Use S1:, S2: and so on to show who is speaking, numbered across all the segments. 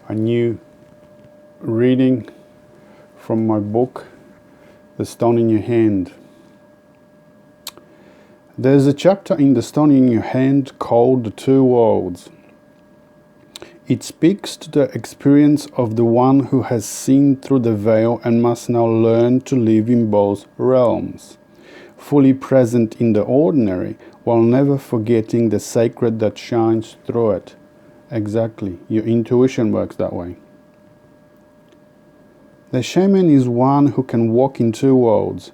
S1: a new reading from my book, The Stone in Your Hand. There's a chapter in The Stone in Your Hand called The Two Worlds. It speaks to the experience of the one who has seen through the veil and must now learn to live in both realms, fully present in the ordinary while never forgetting the sacred that shines through it. Exactly, your intuition works that way. The shaman is one who can walk in two worlds,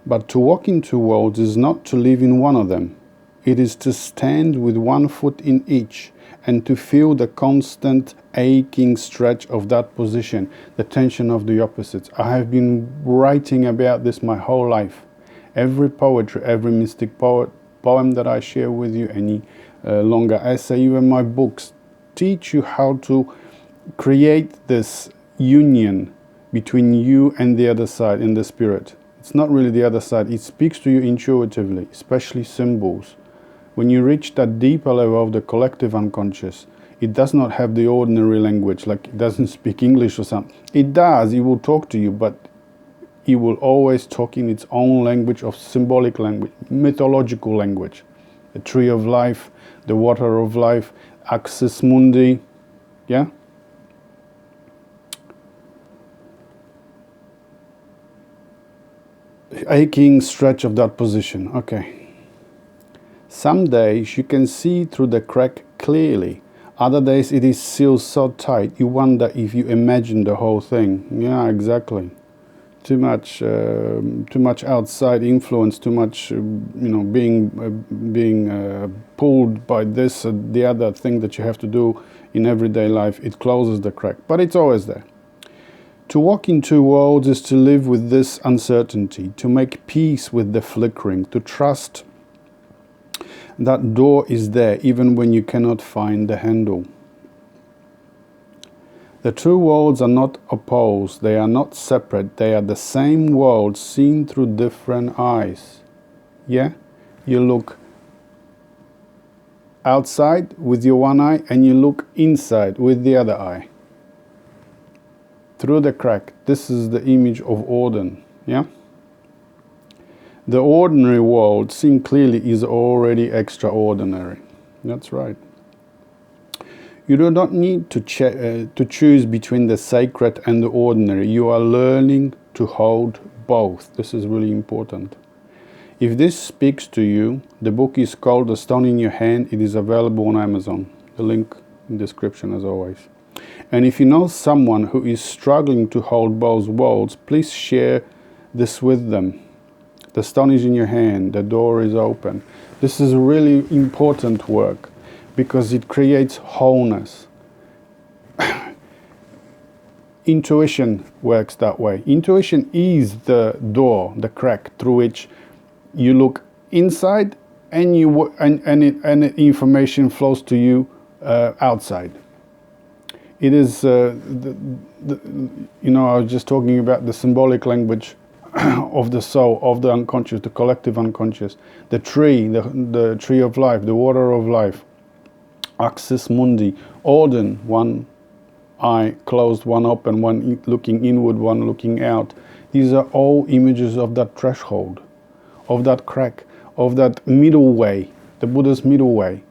S1: but to walk in two worlds is not to live in one of them. It is to stand with one foot in each and to feel the constant aching stretch of that position, the tension of the opposites. I have been writing about this my whole life. Every poetry, every mystic poem that I share with you, any longer essay, even my books, teach you how to create this union between you and the other side in the spirit. It's not really the other side. It speaks to you intuitively, especially symbols. When you reach that deeper level of the collective unconscious, it does not have the ordinary language, like it doesn't speak English or something. It does, it will talk to you, but it will always talk in its own language of symbolic language, mythological language. The tree of life, the water of life, axis mundi, yeah? Aching stretch of that position, okay. Some days you can see through the crack clearly. Other days it is sealed so tight you wonder if you imagine the whole thing. Yeah, exactly. Too much outside influence, too much, being pulled by this or the other thing that you have to do in everyday life. It closes the crack, but it's always there. To walk in two worlds is to live with this uncertainty, to make peace with the flickering, to trust that door is there even when you cannot find the handle. The two worlds are not opposed, they are not separate, they are the same world seen through different eyes. Yeah? You look outside with your one eye and you look inside with the other eye. Through the crack. This is the image of Odin. Yeah? The ordinary world, seen clearly, is already extraordinary. That's right. You do not need to choose between the sacred and the ordinary. You are learning to hold both. This is really important. If this speaks to you, the book is called The Stone in Your Hand. It is available on Amazon. The link in the description as always. And if you know someone who is struggling to hold both worlds, please share this with them. The stone is in your hand, the door is open. This is really important work because it creates wholeness. Intuition works that way. Intuition is the door, the crack through which you look inside and information flows to you outside. It is, I was just talking about the symbolic language of the soul, of the unconscious, the collective unconscious, the tree, the tree of life, the water of life, axis mundi, Odin, one eye closed, one open, one looking inward, one looking out. These are all images of that threshold, of that crack, of that middle way, the Buddha's middle way,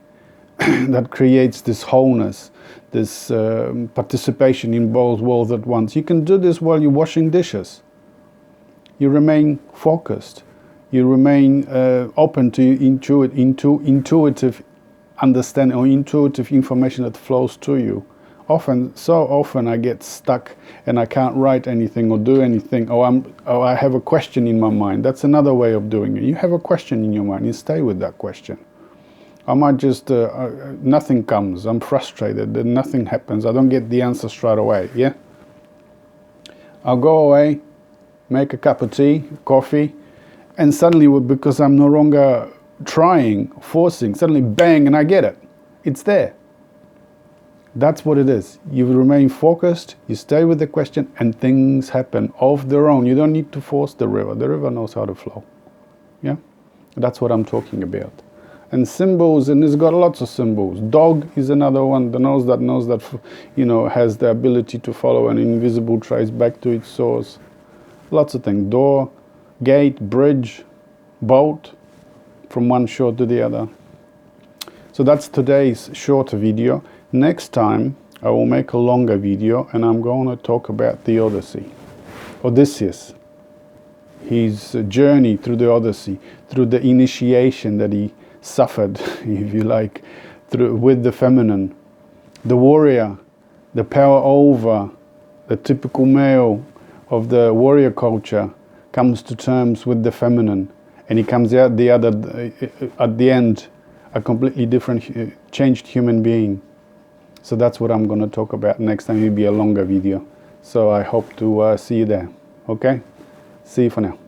S1: that creates this wholeness, this participation in both worlds at once. You can do this while you're washing dishes. You remain focused. You remain open to intuitive understanding or intuitive information that flows to you. So often I get stuck and I can't write anything or do anything, or I have a question in my mind. That's another way of doing it. You have a question in your mind, you stay with that question. I might just, nothing comes, I'm frustrated, then nothing happens, I don't get the answer straight away, yeah? I'll go away, make a cup of tea, coffee, and suddenly, because I'm no longer trying, forcing, suddenly bang, and I get it. It's there. That's what it is. You remain focused, you stay with the question, and things happen of their own. You don't need to force the river. The river knows how to flow. Yeah? That's what I'm talking about. and symbols, and it's got lots of symbols. Dog is another one. The knows that, you know, has the ability to follow an invisible trace back to its source. Lots of things. Door, gate, bridge, boat, from one shore to the other. So that's today's shorter video. Next time I will make a longer video, and I'm going to talk about the Odyssey. Odysseus, his journey through the Odyssey, through the initiation that he suffered, if you like, with the feminine. The warrior, the power over the typical male of the warrior culture, comes to terms with the feminine, and he comes out at the end a completely different, changed human being. So that's what I'm going to talk about next time. It'll be a longer video. So I hope to see you there. Okay? See you for now.